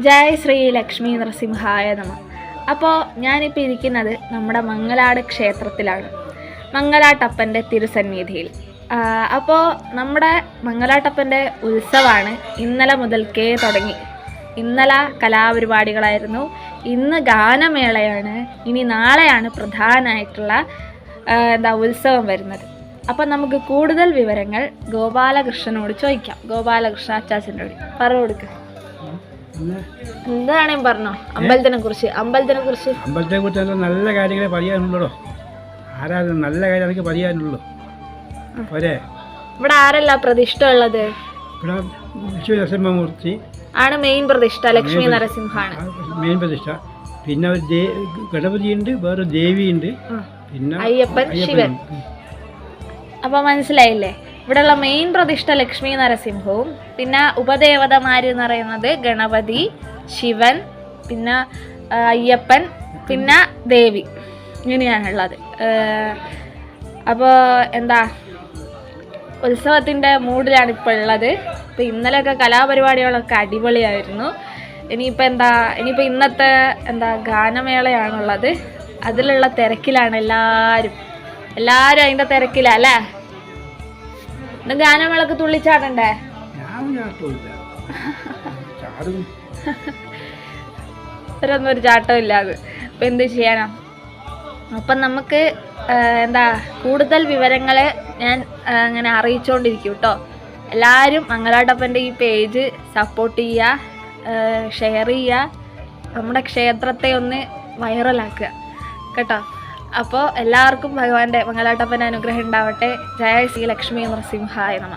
ജയ ശ്രീ ലക്ഷ്മി നരസിംഹായ നമ. അപ്പോൾ ഞാനിപ്പോൾ ഇരിക്കുന്നത് നമ്മുടെ മംഗലാട് ക്ഷേത്രത്തിലാണ്, മംഗലാട്ടപ്പൻ്റെ തിരുസന്നിധിയിൽ. അപ്പോൾ നമ്മുടെ മംഗലാട്ടപ്പൻ്റെ ഉത്സവമാണ് ഇന്നലെ മുതൽക്കേ തുടങ്ങി. ഇന്നലെ കലാപരിപാടികളായിരുന്നു, ഇന്ന് ഗാനമേളയാണ്, ഇനി നാളെയാണ് പ്രധാനമായിട്ടുള്ള ഉത്സവം വരുന്നത്. അപ്പം നമുക്ക് കൂടുതൽ വിവരങ്ങൾ ഗോപാലകൃഷ്ണനോട് ചോദിക്കാം. ഗോപാലകൃഷ്ണ അച്ചാച്ചനോട് പറഞ്ഞു കൊടുക്കുക. എന്താണേലും പറഞ്ഞോ അമ്പലത്തിനെ കുറിച്ച് നല്ല കാര്യങ്ങളെ പറയാനുള്ളൂ. ആരാ നല്ല കാര്യം എനിക്ക് പറയാനുള്ളൂ. ഇവിടെ ആരല്ല പ്രതിഷ്ഠ ഉള്ളത്? ഇവിടെ ലക്ഷ്മി നരസിംഹമൂർത്തി ആണ് മെയിൻ പ്രതിഷ്ഠ. ലക്ഷ്മി നരസിംഹാണ് മെയിൻ പ്രതിഷ്ഠ. പിന്നെ ഒരു ഗണപതിയുണ്ട്, വേറെ ദേവിയുണ്ട്, പിന്നെ അയ്യപ്പൻ, ശിവൻ. അപ്പൊ മനസ്സിലായില്ലേ? ഇവിടെയുള്ള മെയിൻ പ്രതിഷ്ഠ ലക്ഷ്മി നരസിംഹവും പിന്നെ ഉപദേവതമാര് എന്ന് പറയുന്നത് ഗണപതി, ശിവൻ, പിന്നെ അയ്യപ്പൻ, പിന്നെ ദേവി, ഇങ്ങനെയാണുള്ളത്. അപ്പോൾ ഉത്സവത്തിൻ്റെ മൂഡിലാണ് ഇപ്പോൾ ഉള്ളത്. ഇപ്പം ഇന്നലെയൊക്കെ കലാപരിപാടികളൊക്കെ അടിപൊളിയായിരുന്നു. ഇനിയിപ്പോൾ ഇന്നത്തെ ഗാനമേളയാണുള്ളത്. അതിലുള്ള തിരക്കിലാണ് എല്ലാവരും അതിൻ്റെ തിരക്കിലല്ലേ? ഗാനമേളക്ക് തുള്ളിച്ചാടണ്ടേ? ഒരു ചാട്ടം ഇല്ലാതെ ഇപ്പം എന്ത് ചെയ്യാനാ? അപ്പം നമുക്ക് കൂടുതൽ വിവരങ്ങൾ ഞാൻ അങ്ങനെ അറിയിച്ചുകൊണ്ടിരിക്കും കേട്ടോ. എല്ലാവരും മംഗലാട്ടപ്പൻ്റെ ഈ പേജ് സപ്പോർട്ട് ചെയ്യുക, ഷെയർ ചെയ്യുക, നമ്മുടെ ക്ഷേത്രത്തെ ഒന്ന് വൈറലാക്കുക കേട്ടോ. അപ്പോൾ എല്ലാവർക്കും ഭഗവാന്റെ മംഗലാട്ടപ്പൻ്റെ അനുഗ്രഹം ഉണ്ടാവട്ടെ. ജയ ശ്രീ ലക്ഷ്മി നരസിംഹായ നമ.